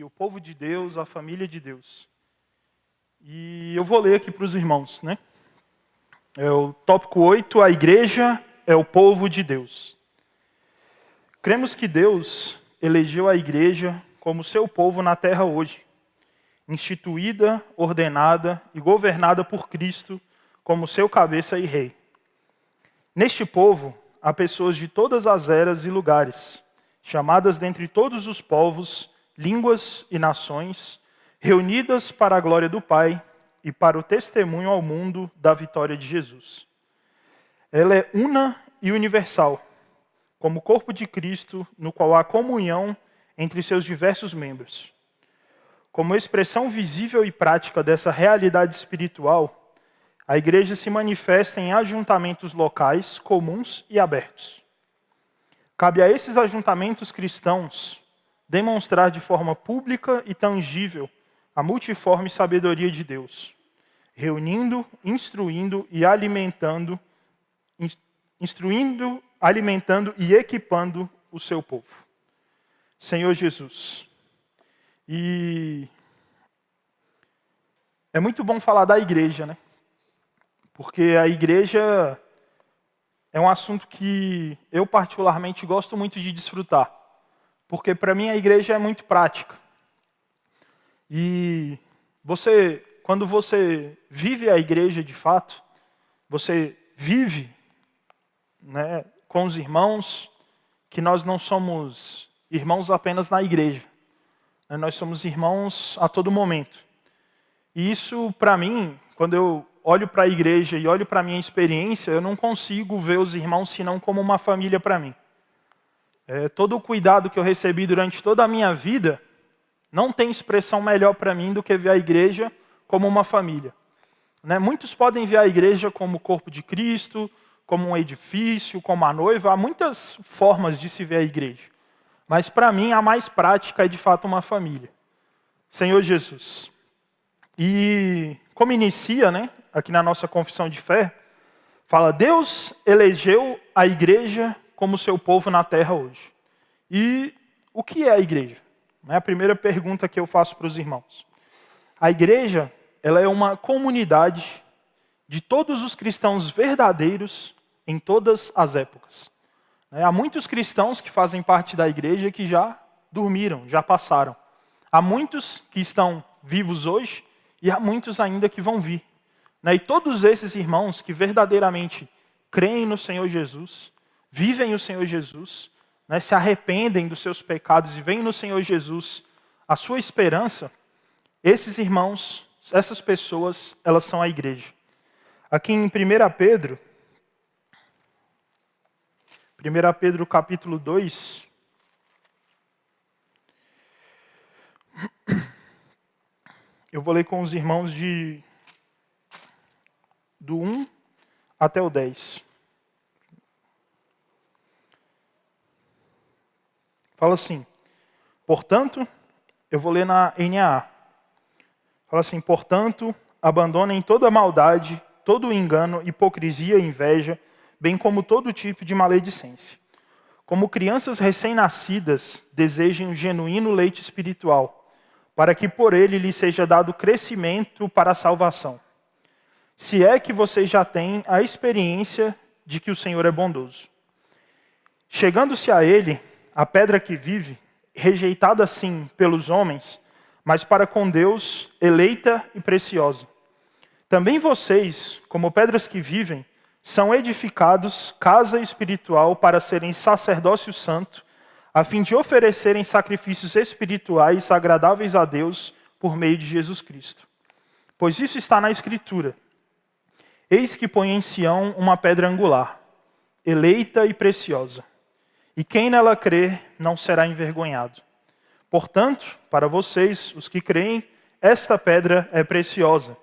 o povo de Deus, a família de Deus. E eu vou ler aqui para os irmãos, né? É o tópico 8, a igreja é o povo de Deus. Cremos que Deus elegeu a igreja como seu povo na terra hoje, instituída, ordenada e governada por Cristo como seu cabeça e rei. Neste povo há pessoas de todas as eras e lugares, chamadas dentre todos os povos, línguas e nações, reunidas para a glória do Pai e para o testemunho ao mundo da vitória de Jesus. Ela é una e universal, como o corpo de Cristo, no qual há comunhão entre seus diversos membros. Como expressão visível e prática dessa realidade espiritual, a igreja se manifesta em ajuntamentos locais, comuns e abertos. Cabe a esses ajuntamentos cristãos demonstrar de forma pública e tangível a multiforme sabedoria de Deus, reunindo, instruindo e alimentando e equipando o seu povo. Senhor Jesus. E é muito bom falar da igreja, né? Porque a igreja é um assunto que eu particularmente gosto muito de desfrutar. Porque para mim a igreja é muito prática. E quando você vive a igreja de fato, você vive, né, com os irmãos, que nós não somos irmãos apenas na igreja. Né, nós somos irmãos a todo momento. E isso, para mim, quando eu olho para a igreja e olho para a minha experiência, eu não consigo ver os irmãos senão como uma família para mim. Todo o cuidado que eu recebi durante toda a minha vida, não tem expressão melhor para mim do que ver a igreja como uma família. Né? Muitos podem ver a igreja como o corpo de Cristo, como um edifício, como a noiva. Há muitas formas de se ver a igreja. Mas para mim a mais prática é de fato uma família. Senhor Jesus. E como inicia, né, aqui na nossa confissão de fé, fala: Deus elegeu a igreja como seu povo na terra hoje. E o que é a igreja? É a primeira pergunta que eu faço para os irmãos. A igreja, ela é uma comunidade de todos os cristãos verdadeiros em todas as épocas. Há muitos cristãos que fazem parte da igreja que já dormiram, já passaram. Há muitos que estão vivos hoje e há muitos ainda que vão vir. E todos esses irmãos que verdadeiramente creem no Senhor Jesus, vivem o Senhor Jesus, se arrependem dos seus pecados e veem no Senhor Jesus a sua esperança, esses irmãos, essas pessoas, elas são a igreja. Aqui em 1 Pedro capítulo 2, eu vou ler com os irmãos do 1 até o 10. Fala assim, portanto, eu vou ler na NAA. Fala assim, portanto, abandonem toda maldade, todo engano, hipocrisia e inveja, bem como todo tipo de maledicência. Como crianças recém-nascidas, desejem um genuíno leite espiritual, para que por ele lhes seja dado crescimento para a salvação. Se é que vocês já têm a experiência de que o Senhor é bondoso. Chegando-se a ele, a pedra que vive, rejeitada sim pelos homens, mas para com Deus, eleita e preciosa. Também vocês, como pedras que vivem, são edificados casa espiritual para serem sacerdócio santo, a fim de oferecerem sacrifícios espirituais agradáveis a Deus por meio de Jesus Cristo. Pois isso está na Escritura. Eis que põe em Sião uma pedra angular, eleita e preciosa. E quem nela crer não será envergonhado. Portanto, para vocês, os que creem, esta pedra é preciosa.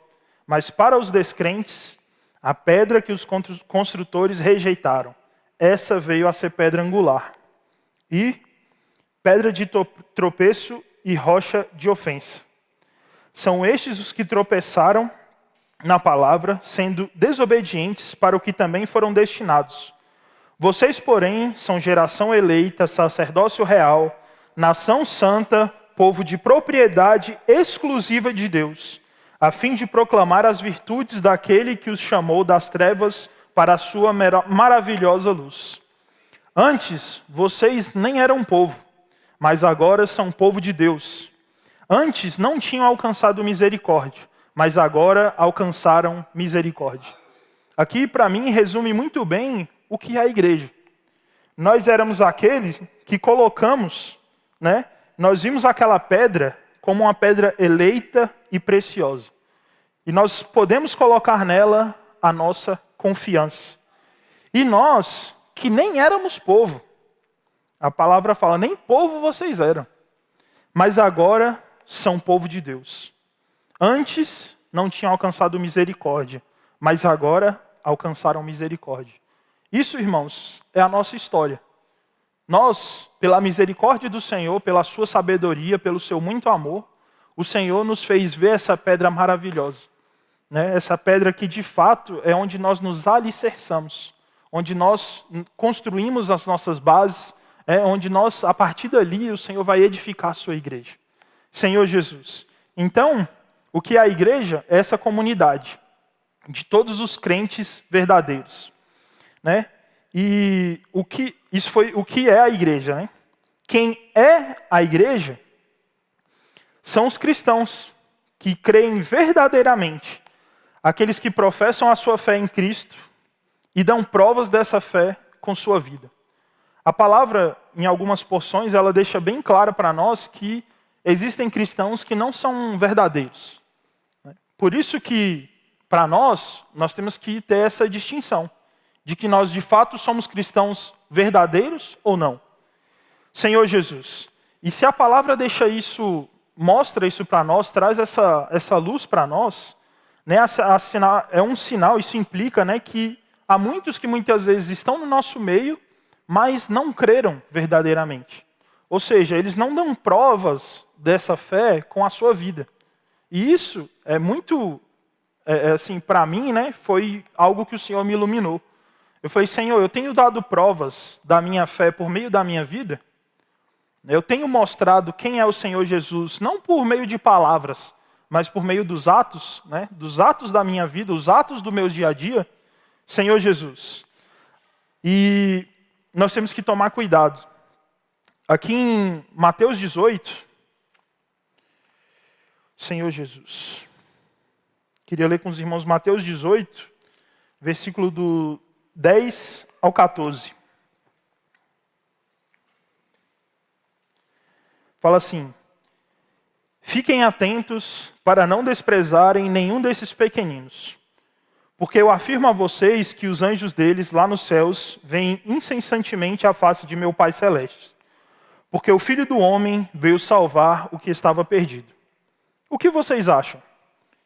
Mas para os descrentes, a pedra que os construtores rejeitaram, essa veio a ser pedra angular. E pedra de tropeço e rocha de ofensa. São estes os que tropeçaram na palavra, sendo desobedientes para o que também foram destinados. Vocês, porém, são geração eleita, sacerdócio real, nação santa, povo de propriedade exclusiva de Deus, a fim de proclamar as virtudes daquele que os chamou das trevas para a sua maravilhosa luz. Antes, vocês nem eram povo, mas agora são povo de Deus. Antes não tinham alcançado misericórdia, mas agora alcançaram misericórdia. Aqui, para mim, resume muito bem o que é a igreja. Nós éramos aqueles que colocamos, nós vimos aquela pedra como uma pedra eleita e preciosa. E nós podemos colocar nela a nossa confiança. E nós, que nem éramos povo, a palavra fala, nem povo vocês eram, mas agora são povo de Deus. Antes não tinham alcançado misericórdia, mas agora alcançaram misericórdia. Isso, irmãos, é a nossa história. Nós, pela misericórdia do Senhor, pela sua sabedoria, pelo seu muito amor, o Senhor nos fez ver essa pedra maravilhosa. Essa pedra que, de fato, é onde nós nos alicerçamos, onde nós construímos as nossas bases, onde nós, a partir dali, o Senhor vai edificar a sua igreja. Senhor Jesus. Então, o que é a igreja? É essa comunidade de todos os crentes verdadeiros. E isso foi o que é a igreja. Quem é a igreja são os cristãos que creem verdadeiramente, aqueles que professam a sua fé em Cristo e dão provas dessa fé com sua vida. A palavra, em algumas porções, ela deixa bem claro para nós que existem cristãos que não são verdadeiros. Por isso que, para nós temos que ter essa distinção de que nós, de fato, somos cristãos verdadeiros ou não. Senhor Jesus, e se a palavra mostra isso para nós, traz essa luz para nós, é um sinal, isso implica que há muitos que muitas vezes estão no nosso meio, mas não creram verdadeiramente. Ou seja, eles não dão provas dessa fé com a sua vida. E isso é muito, assim, para mim, foi algo que o Senhor me iluminou. Eu falei, Senhor, eu tenho dado provas da minha fé por meio da minha vida. Eu tenho mostrado quem é o Senhor Jesus, não por meio de palavras, mas por meio dos atos, dos atos da minha vida, os atos do meu dia a dia, Senhor Jesus. E nós temos que tomar cuidado. Aqui em Mateus 18, Senhor Jesus. Queria ler com os irmãos Mateus 18, versículo do 10 ao 14. Fala assim: fiquem atentos para não desprezarem nenhum desses pequeninos, porque eu afirmo a vocês que os anjos deles lá nos céus veem incessantemente a face de meu Pai Celeste, porque o Filho do Homem veio salvar o que estava perdido. O que vocês acham?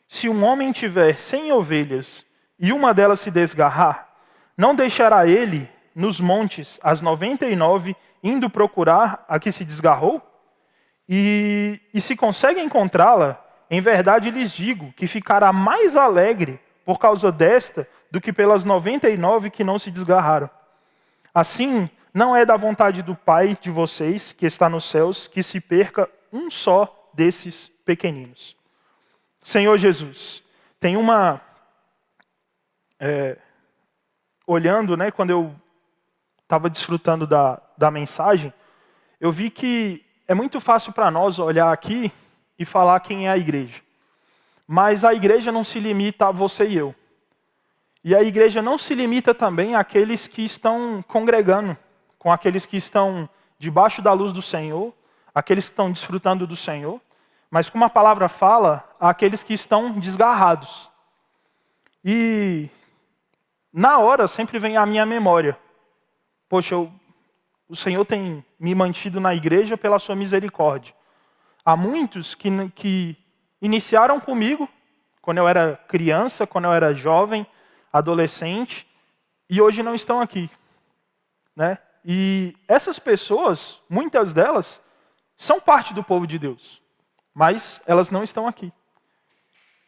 Se um homem tiver 100 ovelhas e uma delas se desgarrar, não deixará ele nos montes as 99 indo procurar a que se desgarrou? E se consegue encontrá-la, em verdade lhes digo que ficará mais alegre por causa desta do que pelas 99 que não se desgarraram. Assim, não é da vontade do Pai de vocês, que está nos céus, que se perca um só desses pequeninos. Senhor Jesus, tem uma... olhando, quando eu estava desfrutando da mensagem, eu vi que é muito fácil para nós olhar aqui e falar quem é a igreja. Mas a igreja não se limita a você e eu. E a igreja não se limita também àqueles que estão congregando, com aqueles que estão debaixo da luz do Senhor, aqueles que estão desfrutando do Senhor, mas como a palavra fala, àqueles que estão desgarrados. E na hora sempre vem à minha memória: poxa, o Senhor tem me mantido na igreja pela sua misericórdia. Há muitos que iniciaram comigo quando eu era criança, quando eu era jovem, adolescente, e hoje não estão aqui. E essas pessoas, muitas delas, são parte do povo de Deus, mas elas não estão aqui.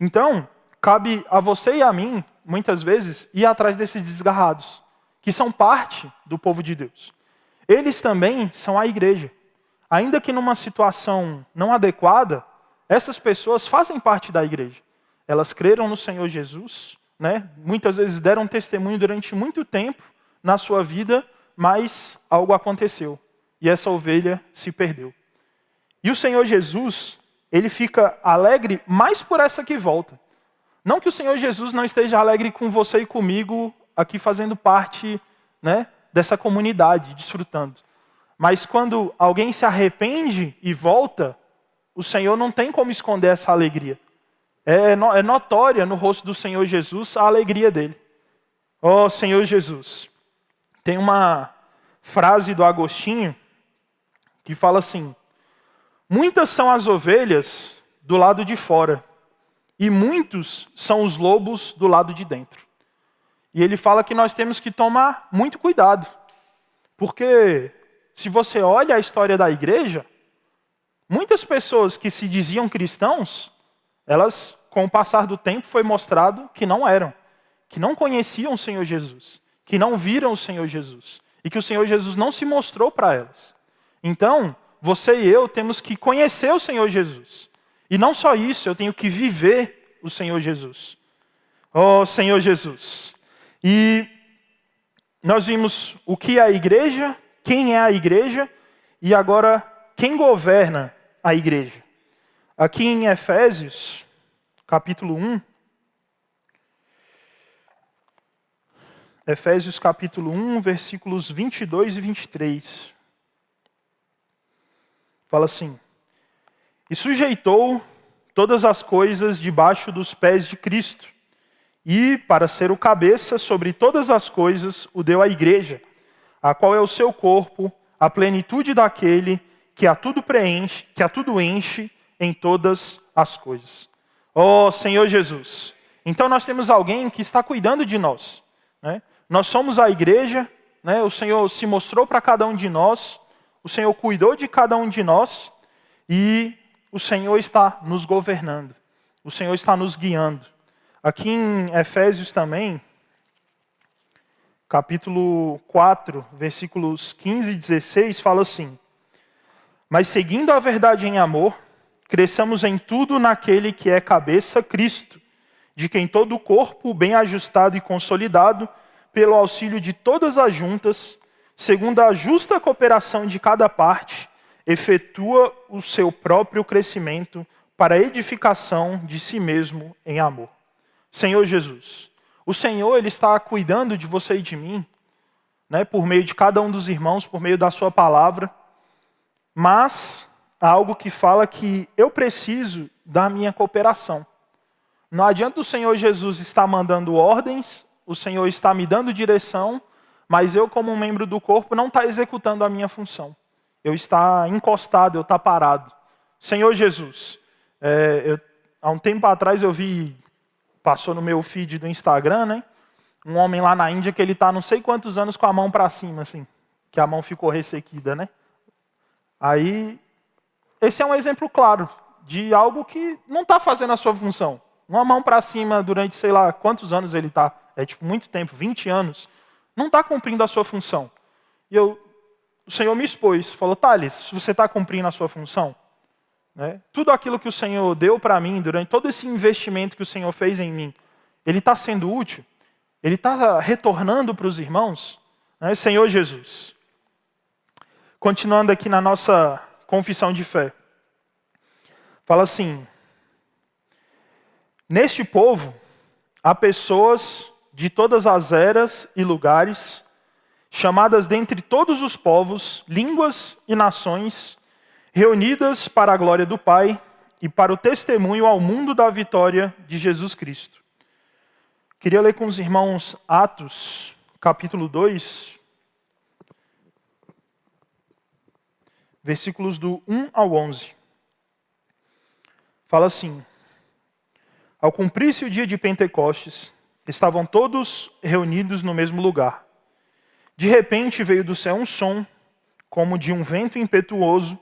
Então, cabe a você e a mim, muitas vezes, ir atrás desses desgarrados, que são parte do povo de Deus. Eles também são a igreja. ainda que numa situação não adequada, essas pessoas fazem parte da igreja. Elas creram no Senhor Jesus, né? Muitas vezes deram testemunho durante muito tempo na sua vida, mas algo aconteceu e essa ovelha se perdeu. E o Senhor Jesus, ele fica alegre mais por essa que volta. Não que o Senhor Jesus não esteja alegre com você e comigo aqui fazendo parte, né, dessa comunidade, desfrutando. Mas quando alguém se arrepende e volta, o Senhor não tem como esconder essa alegria. É notória no rosto do Senhor Jesus a alegria dele. Ó Senhor Jesus. Tem uma frase do Agostinho que fala assim: muitas são as ovelhas do lado de fora, e muitos são os lobos do lado de dentro. E ele fala que nós temos que tomar muito cuidado. Porque se você olha a história da igreja, muitas pessoas que se diziam cristãos, elas, com o passar do tempo, foi mostrado que não eram. Que não conheciam o Senhor Jesus. Que não viram o Senhor Jesus. E que o Senhor Jesus não se mostrou para elas. Então, você e eu temos que conhecer o Senhor Jesus. E não só isso, eu tenho que viver o Senhor Jesus. Oh, Senhor Jesus. E nós vimos o que é a igreja, quem é a igreja, e agora quem governa a igreja. Aqui em Efésios, capítulo 1. Efésios capítulo 1, versículos 22 e 23. Fala assim: e sujeitou todas as coisas debaixo dos pés de Cristo, e, para ser o cabeça sobre todas as coisas, o deu à igreja, a qual é o seu corpo, a plenitude daquele que a tudo preenche, que a tudo enche em todas as coisas. Ó Senhor Jesus. Então nós temos alguém que está cuidando de nós, né? Nós somos a igreja, né? O Senhor se mostrou para cada um de nós, o Senhor cuidou de cada um de nós, e o Senhor está nos governando, o Senhor está nos guiando. Aqui em Efésios também, capítulo 4, versículos 15 e 16, fala assim: mas seguindo a verdade em amor, cresçamos em tudo naquele que é cabeça, Cristo, de quem todo o corpo, bem ajustado e consolidado, pelo auxílio de todas as juntas, segundo a justa cooperação de cada parte, efetua o seu próprio crescimento para a edificação de si mesmo em amor. Senhor Jesus, o Senhor, Ele está cuidando de você e de mim, né, por meio de cada um dos irmãos, por meio da sua palavra, mas há algo que fala que eu preciso da minha cooperação. Não adianta o Senhor Jesus estar mandando ordens, o Senhor está me dando direção, mas eu, como um membro do corpo, não está executando a minha função. Eu estou encostado, eu estou parado. Senhor Jesus, há um tempo atrás eu vi, passou no meu feed do Instagram, né? Um homem lá na Índia que ele está não sei quantos anos com a mão para cima, assim, que a mão ficou ressequida, né? Aí, esse é um exemplo claro de algo que não está fazendo a sua função. Uma mão para cima durante, sei lá, quantos anos ele está, tipo muito tempo, 20 anos, não está cumprindo a sua função. E o Senhor me expôs, falou: Thales, você está cumprindo a sua função? Né? Tudo aquilo que o Senhor deu para mim, durante todo esse investimento que o Senhor fez em mim, ele está sendo útil? Ele está retornando para os irmãos? Né? Senhor Jesus. Continuando aqui na nossa confissão de fé. Fala assim: neste povo há pessoas de todas as eras e lugares, chamadas dentre todos os povos, línguas e nações, reunidas para a glória do Pai e para o testemunho ao mundo da vitória de Jesus Cristo. Queria ler com os irmãos Atos, capítulo 2, versículos do 1 ao 11. Fala assim: ao cumprir-se o dia de Pentecostes, estavam todos reunidos no mesmo lugar. De repente veio do céu um som, como de um vento impetuoso,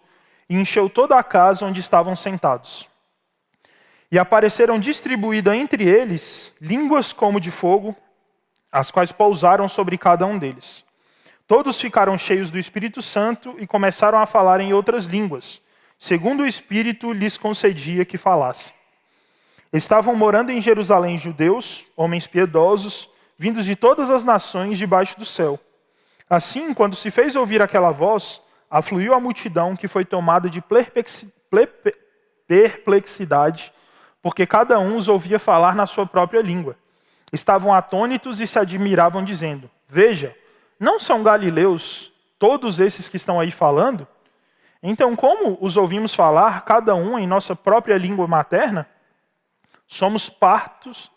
e encheu toda a casa onde estavam sentados. E apareceram distribuídas entre eles línguas como de fogo, as quais pousaram sobre cada um deles. Todos ficaram cheios do Espírito Santo e começaram a falar em outras línguas, segundo o Espírito lhes concedia que falassem. Estavam morando em Jerusalém judeus, homens piedosos, vindos de todas as nações debaixo do céu. Assim, quando se fez ouvir aquela voz, afluiu a multidão que foi tomada de perplexidade, porque cada um os ouvia falar na sua própria língua. Estavam atônitos e se admiravam, dizendo: Veja, não são galileus todos esses que estão aí falando? Então, como os ouvimos falar, cada um em nossa própria língua materna? Somos partos,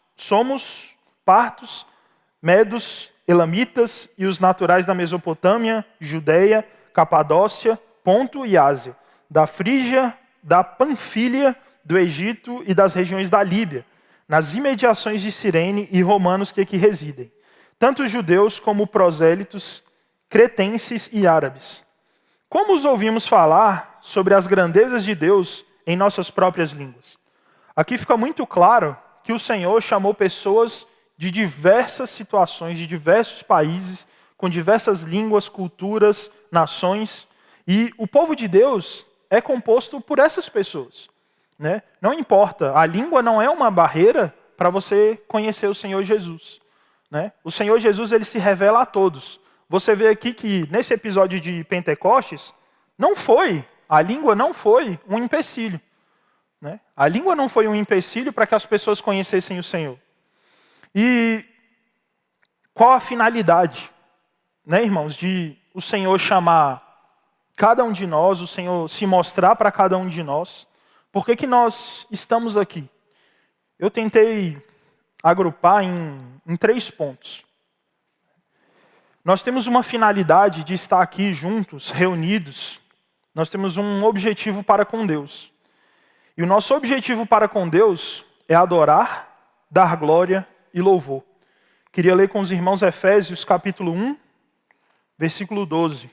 medos, elamitas e os naturais da Mesopotâmia, Judeia, Capadócia, Ponto e Ásia, da Frígia, da Panfília, do Egito e das regiões da Líbia, nas imediações de Cirene e romanos que aqui residem, tanto judeus como prosélitos, cretenses e árabes. Como os ouvimos falar sobre as grandezas de Deus em nossas próprias línguas? Aqui fica muito claro que o Senhor chamou pessoas de diversas situações, de diversos países, com diversas línguas, culturas, nações, e o povo de Deus é composto por essas pessoas. Né? Não importa, a língua não é uma barreira para você conhecer o Senhor Jesus. Né? O Senhor Jesus ele se revela a todos. Você vê aqui que nesse episódio de Pentecostes, a língua não foi um empecilho. Né? A língua não foi um empecilho para que as pessoas conhecessem o Senhor. E qual a finalidade, né, irmãos, de o Senhor chamar cada um de nós, o Senhor se mostrar para cada um de nós? Por que nós estamos aqui? Eu tentei agrupar em 3 pontos. Nós temos uma finalidade de estar aqui juntos, reunidos. Nós temos um objetivo para com Deus. E o nosso objetivo para com Deus é adorar, dar glória e louvor. Queria ler com os irmãos Efésios capítulo 1, versículo 12.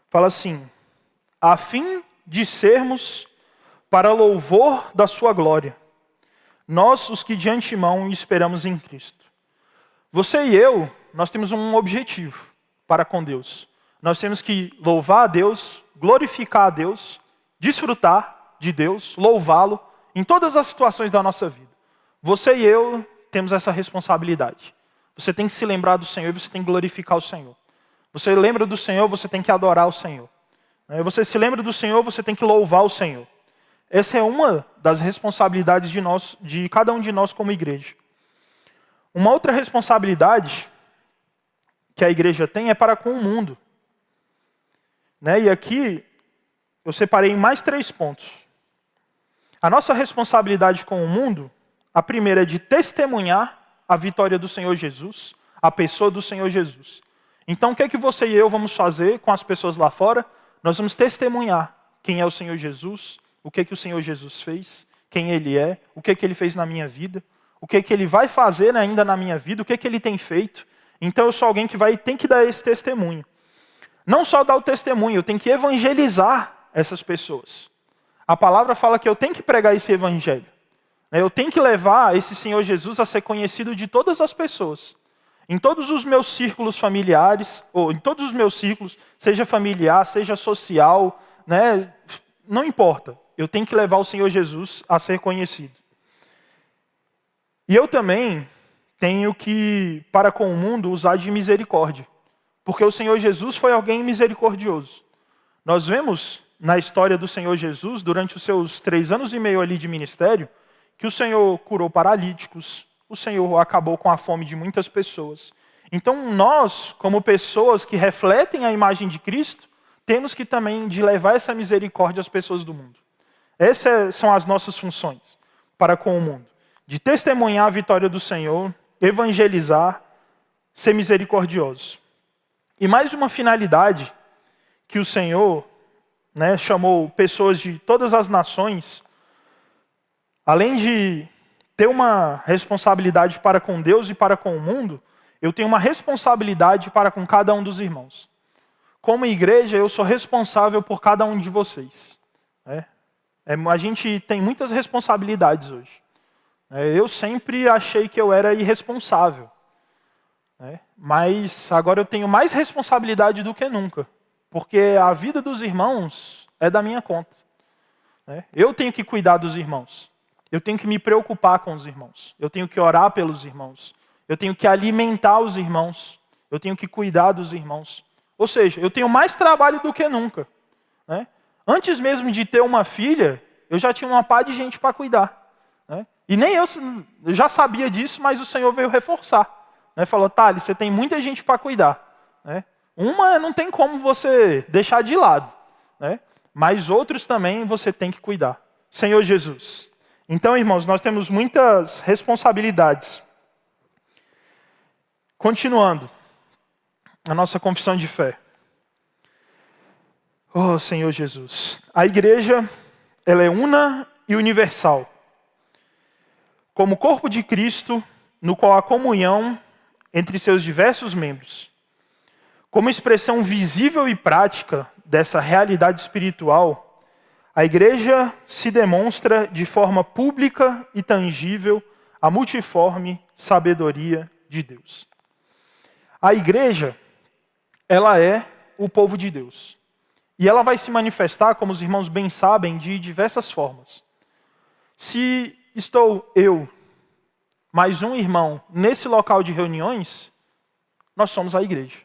Fala assim: a fim de sermos para louvor da sua glória, nós os que de antemão esperamos em Cristo. Você e eu, nós temos um objetivo para com Deus. Nós temos que louvar a Deus, glorificar a Deus, desfrutar de Deus, louvá-lo em todas as situações da nossa vida. Você e eu temos essa responsabilidade. Você tem que se lembrar do Senhor e você tem que glorificar o Senhor. Você lembra do Senhor, você tem que adorar o Senhor. Você se lembra do Senhor, você tem que louvar o Senhor. Essa é uma das responsabilidades de cada um de nós como igreja. Uma outra responsabilidade que a igreja tem é para com o mundo. E aqui eu separei em mais 3 pontos. A nossa responsabilidade com o mundo, a primeira é de testemunhar a vitória do Senhor Jesus, a pessoa do Senhor Jesus. Então o que é que você e eu vamos fazer com as pessoas lá fora? Nós vamos testemunhar quem é o Senhor Jesus, o que é que o Senhor Jesus fez, quem Ele é, o que é que Ele fez na minha vida, o que é que Ele vai fazer ainda na minha vida, o que é que Ele tem feito. Então eu sou alguém que tem que dar esse testemunho. Não só dar o testemunho, eu tenho que evangelizar essas pessoas. A palavra fala que eu tenho que pregar esse evangelho. Eu tenho que levar esse Senhor Jesus a ser conhecido de todas as pessoas. Em todos os meus círculos familiares, ou em todos os meus círculos, seja familiar, seja social, não importa. Eu tenho que levar o Senhor Jesus a ser conhecido. E eu também tenho que, para com o mundo, usar de misericórdia. Porque o Senhor Jesus foi alguém misericordioso. Nós vemos na história do Senhor Jesus, durante os seus 3 anos e meio ali de ministério, que o Senhor curou paralíticos, o Senhor acabou com a fome de muitas pessoas. Então nós, como pessoas que refletem a imagem de Cristo, temos que também de levar essa misericórdia às pessoas do mundo. Essas são as nossas funções para com o mundo. De testemunhar a vitória do Senhor, evangelizar, ser misericordioso. E mais uma finalidade que o Senhor chamou pessoas de todas as nações, além de ter uma responsabilidade para com Deus e para com o mundo, eu tenho uma responsabilidade para com cada um dos irmãos. Como igreja, eu sou responsável por cada um de vocês. A gente tem muitas responsabilidades hoje. Eu sempre achei que eu era irresponsável. né? Mas agora eu tenho mais responsabilidade do que nunca, porque a vida dos irmãos é da minha conta, né? Eu tenho que cuidar dos irmãos, eu tenho que me preocupar com os irmãos, eu tenho que orar pelos irmãos, eu tenho que alimentar os irmãos, eu tenho que cuidar dos irmãos. Ou seja, eu tenho mais trabalho do que nunca, né? Antes mesmo de ter uma filha, eu já tinha uma pá de gente para cuidar, né? E nem eu já sabia disso, mas o Senhor veio reforçar, né? Falou, Thales, você tem muita gente para cuidar, né? Uma não tem como você deixar de lado, né? Mas outros também você tem que cuidar. Senhor Jesus. Então, irmãos, nós temos muitas responsabilidades. Continuando a nossa confissão de fé. Oh, Senhor Jesus. A igreja, ela é una e universal. Como corpo de Cristo, no qual há comunhão entre seus diversos membros. Como expressão visível e prática dessa realidade espiritual, a igreja se demonstra de forma pública e tangível a multiforme sabedoria de Deus. A igreja, ela é o povo de Deus. E ela vai se manifestar, como os irmãos bem sabem, de diversas formas. Se estou eu, mais um irmão, nesse local de reuniões, nós somos a igreja.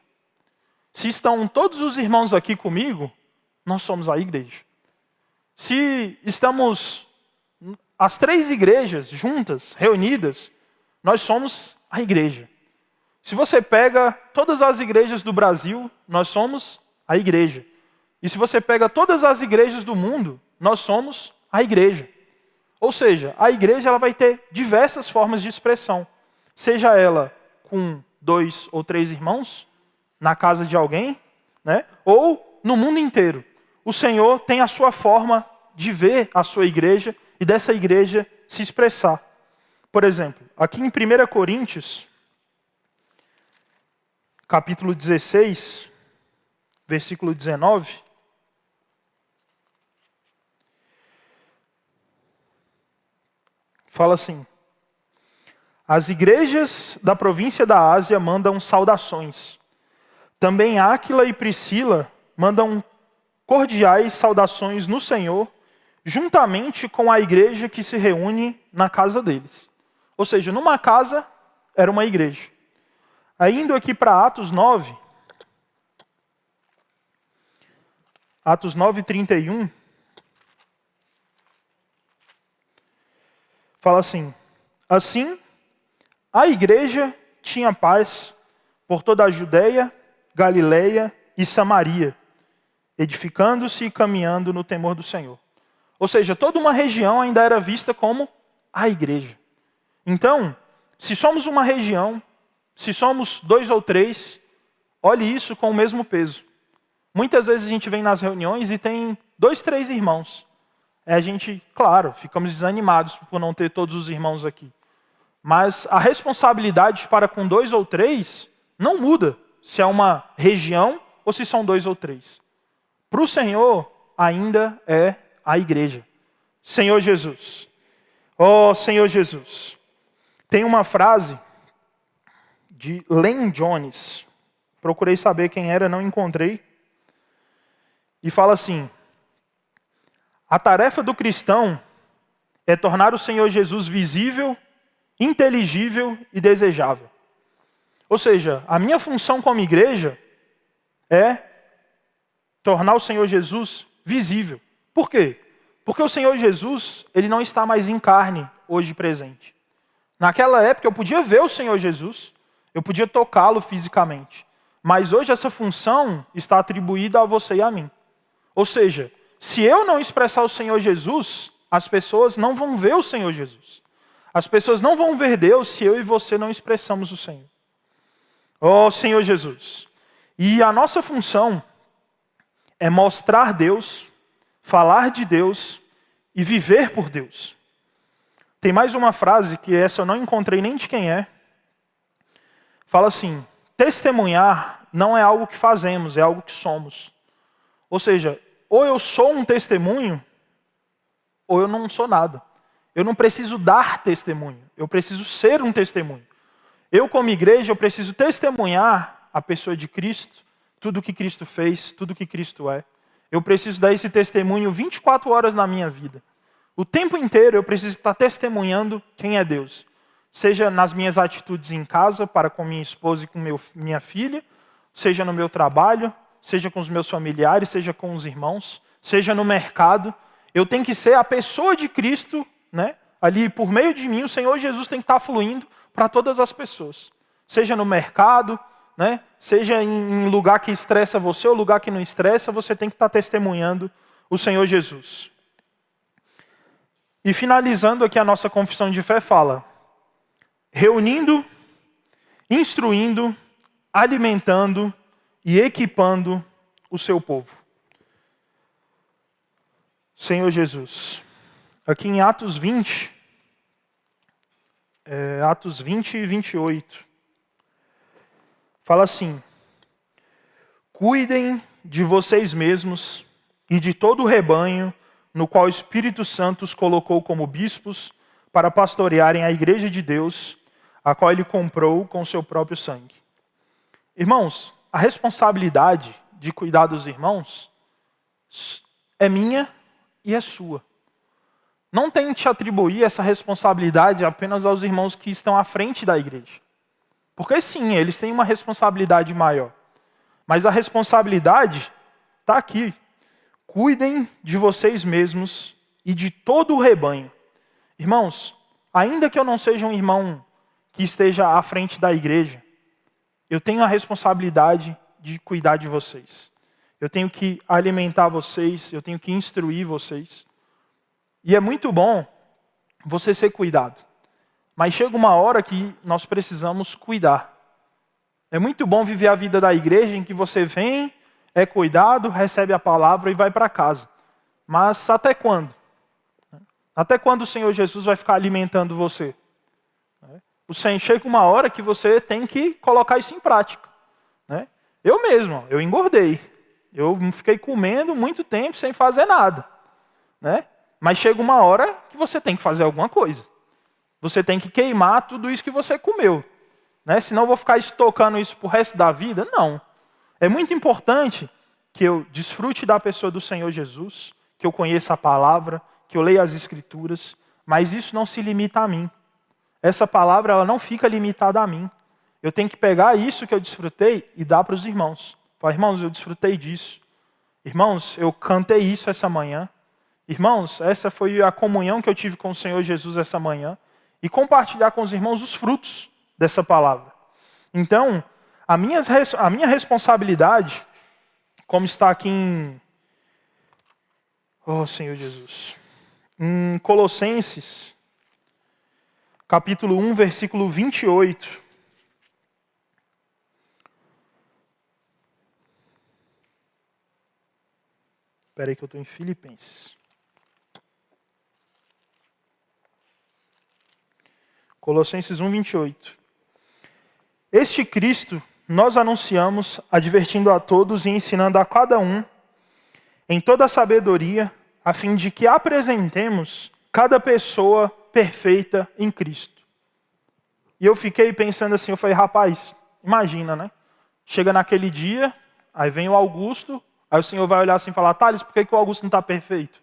Se estão todos os irmãos aqui comigo, nós somos a igreja. Se estamos as 3 igrejas juntas, reunidas, nós somos a igreja. Se você pega todas as igrejas do Brasil, nós somos a igreja. E se você pega todas as igrejas do mundo, nós somos a igreja. Ou seja, a igreja ela vai ter diversas formas de expressão. Seja ela com 2 ou 3 irmãos, na casa de alguém, né? Ou no mundo inteiro. O Senhor tem a sua forma de ver a sua igreja e dessa igreja se expressar. Por exemplo, aqui em 1 Coríntios, capítulo 16, versículo 19, fala assim: as igrejas da província da Ásia mandam saudações. Também Áquila e Priscila mandam cordiais saudações no Senhor, juntamente com a igreja que se reúne na casa deles. Ou seja, numa casa era uma igreja. Aí indo aqui para Atos 9, Atos 9:31, fala assim: assim, a igreja tinha paz por toda a Judeia, Galileia e Samaria, edificando-se e caminhando no temor do Senhor. Ou seja, toda uma região ainda era vista como a igreja. Então, se somos uma região, se somos 2 ou 3, olhe isso com o mesmo peso. Muitas vezes a gente vem nas reuniões e tem 2, 3 irmãos. A gente, claro, ficamos desanimados por não ter todos os irmãos aqui. Mas a responsabilidade para com 2 ou 3 não muda se é uma região ou se são 2 ou 3. Para o Senhor, ainda é a igreja. Senhor Jesus. Oh, Senhor Jesus. Tem uma frase de Len Jones. Procurei saber quem era, não encontrei. E fala assim: a tarefa do cristão é tornar o Senhor Jesus visível, inteligível e desejável. Ou seja, a minha função como igreja é tornar o Senhor Jesus visível. Por quê? Porque o Senhor Jesus, ele não está mais em carne hoje presente. Naquela época eu podia ver o Senhor Jesus, eu podia tocá-lo fisicamente. Mas hoje essa função está atribuída a você e a mim. Ou seja, se eu não expressar o Senhor Jesus, as pessoas não vão ver o Senhor Jesus. As pessoas não vão ver Deus se eu e você não expressamos o Senhor. Oh, Senhor Jesus. E a nossa função é mostrar Deus, falar de Deus e viver por Deus. Tem mais uma frase que essa eu não encontrei nem de quem é. Fala assim: testemunhar não é algo que fazemos, é algo que somos. Ou seja, ou eu sou um testemunho, ou eu não sou nada. Eu não preciso dar testemunho, eu preciso ser um testemunho. Eu, como igreja, eu preciso testemunhar a pessoa de Cristo, tudo o que Cristo fez, tudo o que Cristo é. Eu preciso dar esse testemunho 24 horas na minha vida. O tempo inteiro eu preciso estar testemunhando quem é Deus. Seja nas minhas atitudes em casa, para com minha esposa e com minha filha, seja no meu trabalho, seja com os meus familiares, seja com os irmãos, seja no mercado. Eu tenho que ser a pessoa de Cristo, né? Ali por meio de mim, o Senhor Jesus tem que estar fluindo para todas as pessoas. Seja no mercado, né? Seja em lugar que estressa você ou lugar que não estressa, você tem que estar testemunhando o Senhor Jesus. E finalizando aqui a nossa confissão de fé fala: reunindo, instruindo, alimentando e equipando o seu povo. Senhor Jesus, aqui em Atos 20 e 28, fala assim: cuidem de vocês mesmos e de todo o rebanho no qual o Espírito Santo os colocou como bispos para pastorearem a igreja de Deus, a qual ele comprou com o seu próprio sangue. Irmãos, a responsabilidade de cuidar dos irmãos é minha e é sua. Não tente atribuir essa responsabilidade apenas aos irmãos que estão à frente da igreja. Porque sim, eles têm uma responsabilidade maior. Mas a responsabilidade está aqui. Cuidem de vocês mesmos e de todo o rebanho. Irmãos, ainda que eu não seja um irmão que esteja à frente da igreja, eu tenho a responsabilidade de cuidar de vocês. Eu tenho que alimentar vocês, eu tenho que instruir vocês. E é muito bom você ser cuidado. Mas chega uma hora que nós precisamos cuidar. É muito bom viver a vida da igreja em que você vem, é cuidado, recebe a palavra e vai para casa. Mas até quando? Até quando o Senhor Jesus vai ficar alimentando você? Chega uma hora que você tem que colocar isso em prática. Eu mesmo, eu engordei. Eu fiquei comendo muito tempo sem fazer nada. Mas chega uma hora que você tem que fazer alguma coisa. Você tem que queimar tudo isso que você comeu. Senão eu vou ficar estocando isso pro resto da vida? Não. É muito importante que eu desfrute da pessoa do Senhor Jesus, que eu conheça a palavra, que eu leia as Escrituras, mas isso não se limita a mim. Essa palavra ela não fica limitada a mim. Eu tenho que pegar isso que eu desfrutei e dar para os irmãos. Falar, irmãos, eu desfrutei disso. Irmãos, eu cantei isso essa manhã. Irmãos, essa foi a comunhão que eu tive com o Senhor Jesus essa manhã. E compartilhar com os irmãos os frutos dessa palavra. Então, a minha responsabilidade, como está aqui em... Oh, Senhor Jesus. Em Colossenses, capítulo 1, versículo 28. Espera aí que eu estou em Filipenses. Colossenses 1, 28. Este Cristo nós anunciamos, advertindo a todos e ensinando a cada um, em toda a sabedoria, a fim de que apresentemos cada pessoa perfeita em Cristo. E eu fiquei pensando assim, eu falei, rapaz, imagina, né? Chega naquele dia, aí vem o Augusto, aí o Senhor vai olhar assim e falar, Thales, por que o Augusto não está perfeito?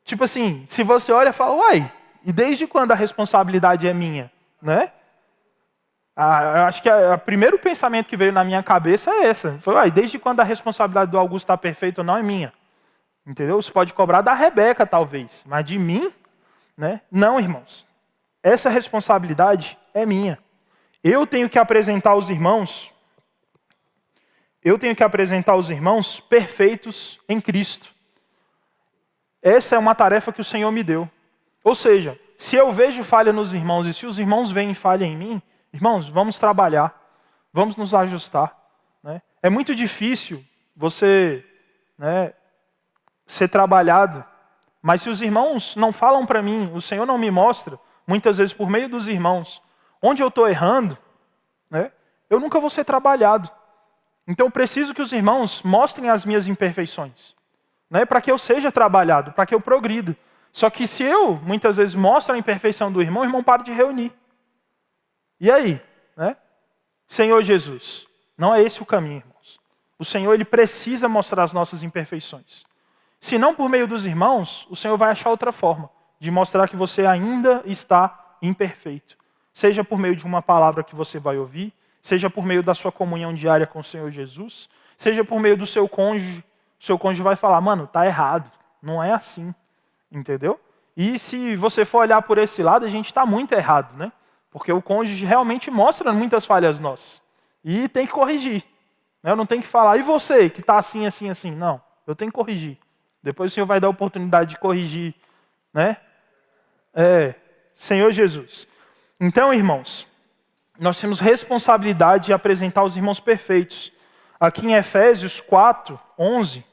Tipo assim, se você olha e fala, uai, e desde quando a responsabilidade é minha? Né? Eu acho que o primeiro pensamento que veio na minha cabeça é essa. Foi, uai, desde quando a responsabilidade do Augusto está perfeita ou não é minha? Entendeu? Você pode cobrar da Rebeca, talvez, mas de mim, né? Não, irmãos. Essa responsabilidade é minha. Eu tenho que apresentar os irmãos perfeitos em Cristo. Essa é uma tarefa que o Senhor me deu. Ou seja, se eu vejo falha nos irmãos e se os irmãos veem falha em mim, irmãos, vamos trabalhar, vamos nos ajustar. Né? É muito difícil você ser trabalhado, mas se os irmãos não falam para mim, o Senhor não me mostra, muitas vezes por meio dos irmãos, onde eu estou errando, eu nunca vou ser trabalhado. Então eu preciso que os irmãos mostrem as minhas imperfeições, para que eu seja trabalhado, para que eu progrida. Só que se eu, muitas vezes, mostro a imperfeição do irmão, o irmão para de reunir. E aí? Né? Senhor Jesus, não é esse o caminho, irmãos. O Senhor, Ele precisa mostrar as nossas imperfeições. Se não por meio dos irmãos, o Senhor vai achar outra forma de mostrar que você ainda está imperfeito. Seja por meio de uma palavra que você vai ouvir, seja por meio da sua comunhão diária com o Senhor Jesus, seja por meio do seu cônjuge. O seu cônjuge vai falar, mano, tá errado, não é assim, entendeu? E se você for olhar por esse lado, a gente está muito errado, né? Porque o cônjuge realmente mostra muitas falhas nossas. E tem que corrigir. Eu não tenho que falar, e você que está assim, assim, assim? Não, eu tenho que corrigir. Depois o Senhor vai dar a oportunidade de corrigir, né? Senhor Jesus. Então, irmãos, nós temos responsabilidade de apresentar os irmãos perfeitos. Aqui em Efésios 4, 11.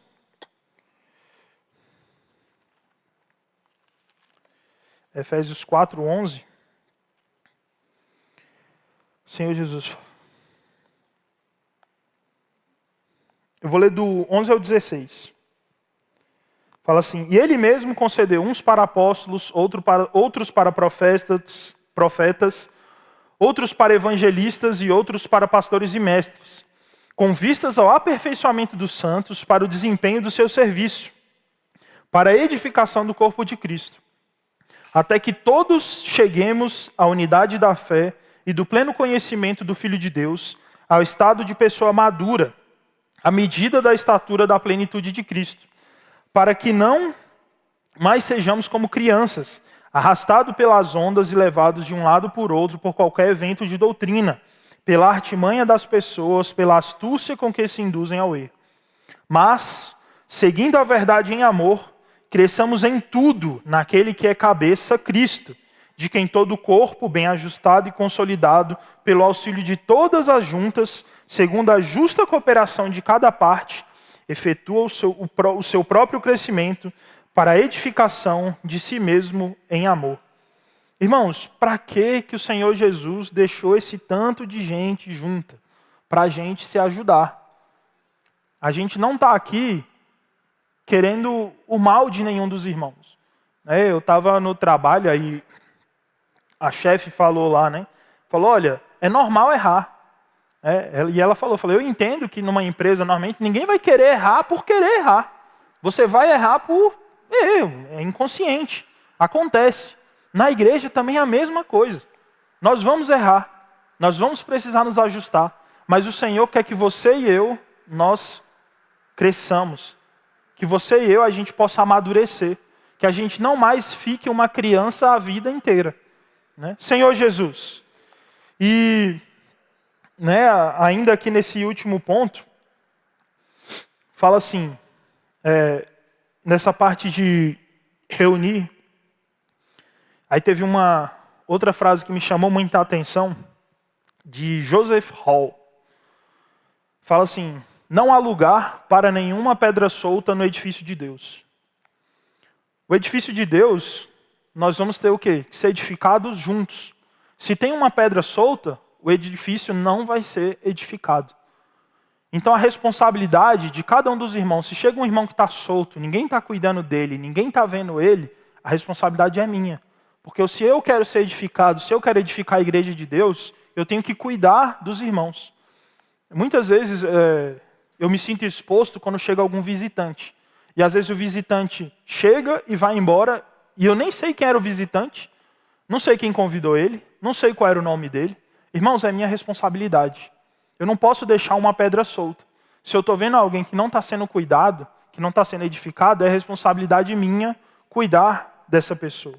Efésios 4, 11. Senhor Jesus. Eu vou ler do 11 ao 16. Fala assim, e ele mesmo concedeu uns para apóstolos, outros para profetas, outros para evangelistas e outros para pastores e mestres, com vistas ao aperfeiçoamento dos santos para o desempenho do seu serviço, para a edificação do corpo de Cristo, até que todos cheguemos à unidade da fé e do pleno conhecimento do Filho de Deus, ao estado de pessoa madura, à medida da estatura da plenitude de Cristo, para que não mais sejamos como crianças, arrastados pelas ondas e levados de um lado por outro por qualquer vento de doutrina, pela artimanha das pessoas, pela astúcia com que se induzem ao erro. Mas, seguindo a verdade em amor, cresçamos em tudo naquele que é cabeça, Cristo, de quem todo o corpo, bem ajustado e consolidado, pelo auxílio de todas as juntas, segundo a justa cooperação de cada parte, efetua o seu próprio crescimento para a edificação de si mesmo em amor. Irmãos, para que o Senhor Jesus deixou esse tanto de gente junta? Para a gente se ajudar. A gente não está aqui querendo o mal de nenhum dos irmãos. Eu estava no trabalho, aí a chefe falou lá, né? Falou, olha, é normal errar. E ela falou, eu entendo que numa empresa, normalmente, ninguém vai querer errar por querer errar. Você vai errar por erro, é inconsciente. Acontece. Na igreja também é a mesma coisa. Nós vamos errar, nós vamos precisar nos ajustar, mas o Senhor quer que você e eu, nós cresçamos. Que você e eu, a gente possa amadurecer. Que a gente não mais fique uma criança a vida inteira. Né? Senhor Jesus. E ainda aqui nesse último ponto, fala assim, nessa parte de reunir, aí teve uma outra frase que me chamou muita atenção, de Joseph Hall. Fala assim, não há lugar para nenhuma pedra solta no edifício de Deus. O edifício de Deus, nós vamos ter o quê? Que ser edificados juntos. Se tem uma pedra solta, o edifício não vai ser edificado. Então a responsabilidade de cada um dos irmãos, se chega um irmão que está solto, ninguém está cuidando dele, ninguém está vendo ele, a responsabilidade é minha. Porque se eu quero ser edificado, se eu quero edificar a igreja de Deus, eu tenho que cuidar dos irmãos. Muitas vezes eu me sinto exposto quando chega algum visitante. E às vezes o visitante chega e vai embora, e eu nem sei quem era o visitante, não sei quem convidou ele, não sei qual era o nome dele. Irmãos, é minha responsabilidade. Eu não posso deixar uma pedra solta. Se eu estou vendo alguém que não está sendo cuidado, que não está sendo edificado, é responsabilidade minha cuidar dessa pessoa.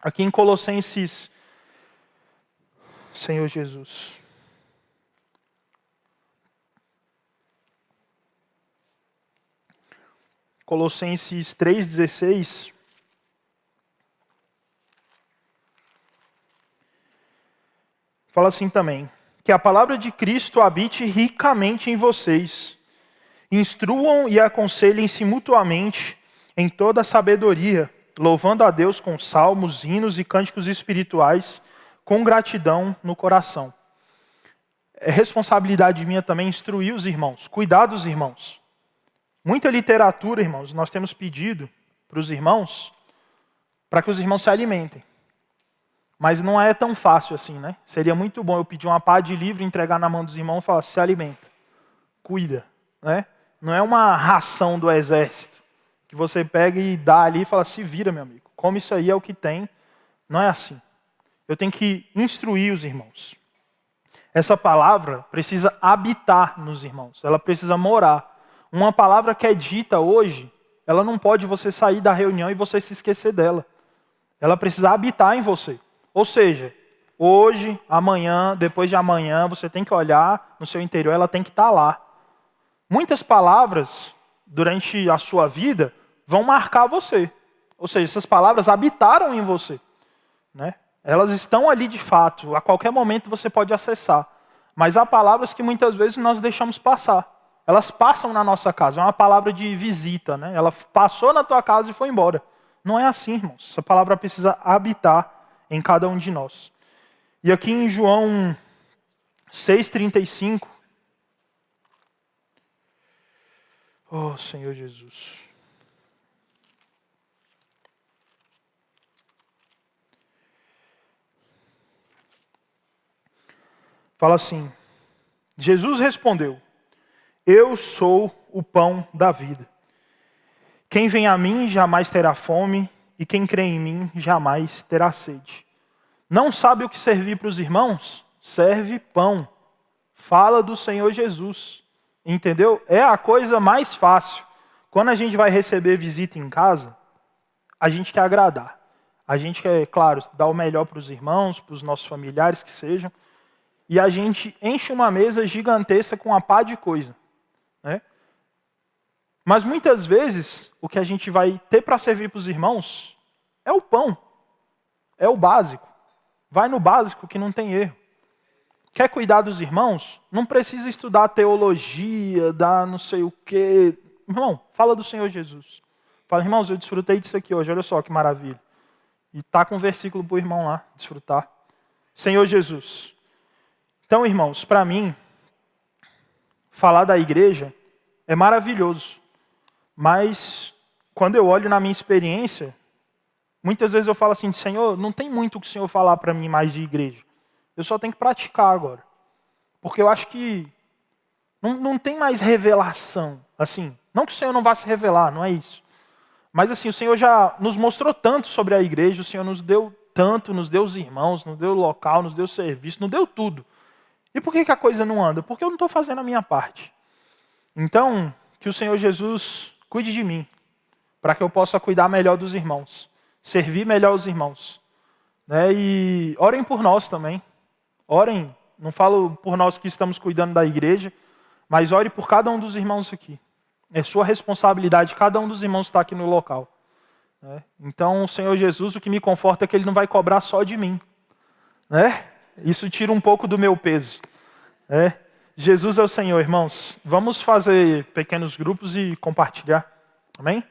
Aqui em Colossenses, Senhor Jesus. Colossenses 3,16. Fala assim também, que a palavra de Cristo habite ricamente em vocês. Instruam e aconselhem-se mutuamente em toda a sabedoria, louvando a Deus com salmos, hinos e cânticos espirituais, com gratidão no coração. É responsabilidade minha também instruir os irmãos, cuidar dos irmãos. Muita literatura, irmãos, nós temos pedido para os irmãos, para que os irmãos se alimentem. Mas não é tão fácil assim, né? Seria muito bom eu pedir uma pá de livro, entregar na mão dos irmãos e falar, se alimenta, cuida, né? Não é uma ração do exército, que você pega e dá ali e fala, se vira, meu amigo, come isso aí, é o que tem. Não é assim. Eu tenho que instruir os irmãos. Essa palavra precisa habitar nos irmãos, ela precisa morar. Uma palavra que é dita hoje, ela não pode você sair da reunião e você se esquecer dela. Ela precisa habitar em você. Ou seja, hoje, amanhã, depois de amanhã, você tem que olhar no seu interior, ela tem que estar lá. Muitas palavras, durante a sua vida, vão marcar você. Ou seja, essas palavras habitaram em você, né? Elas estão ali de fato, a qualquer momento você pode acessar. Mas há palavras que muitas vezes nós deixamos passar. Elas passam na nossa casa, é uma palavra de visita, né? Ela passou na tua casa e foi embora. Não é assim, irmãos. Essa palavra precisa habitar em cada um de nós. E aqui em João 6,35, oh Senhor Jesus. Fala assim, Jesus respondeu, eu sou o pão da vida. Quem vem a mim jamais terá fome, e quem crê em mim jamais terá sede. Não sabe o que servir para os irmãos? Serve pão. Fala do Senhor Jesus. Entendeu? É a coisa mais fácil. Quando a gente vai receber visita em casa, a gente quer agradar. A gente quer, claro, dar o melhor para os irmãos, para os nossos familiares que sejam. E a gente enche uma mesa gigantesca com uma pá de coisa, né? Mas muitas vezes, o que a gente vai ter para servir para os irmãos é o pão, é o básico. Vai no básico que não tem erro. Quer cuidar dos irmãos? Não precisa estudar teologia, dar não sei o quê. Irmão, fala do Senhor Jesus. Fala, irmãos, eu desfrutei disso aqui hoje, olha só que maravilha. E tá com um versículo para o irmão lá, desfrutar. Senhor Jesus. Então, irmãos, para mim, falar da igreja é maravilhoso. Mas, quando eu olho na minha experiência, muitas vezes eu falo assim, Senhor, não tem muito o que o Senhor falar para mim mais de igreja. Eu só tenho que praticar agora. Porque eu acho que não tem mais revelação. Assim, não que o Senhor não vá se revelar, não é isso. Mas assim, o Senhor já nos mostrou tanto sobre a igreja, o Senhor nos deu tanto, nos deu os irmãos, nos deu o local, nos deu serviço, nos deu tudo. E por que a coisa não anda? Porque eu não estou fazendo a minha parte. Então, que o Senhor Jesus cuide de mim, para que eu possa cuidar melhor dos irmãos, servir melhor os irmãos. Né? E orem por nós também. Orem, não falo por nós que estamos cuidando da igreja, mas ore por cada um dos irmãos aqui. É sua responsabilidade, cada um dos irmãos está aqui no local. Né? Então, o Senhor Jesus, o que me conforta é que Ele não vai cobrar só de mim. Né? Isso tira um pouco do meu peso. Né? Jesus é o Senhor, irmãos. Vamos fazer pequenos grupos e compartilhar. Amém?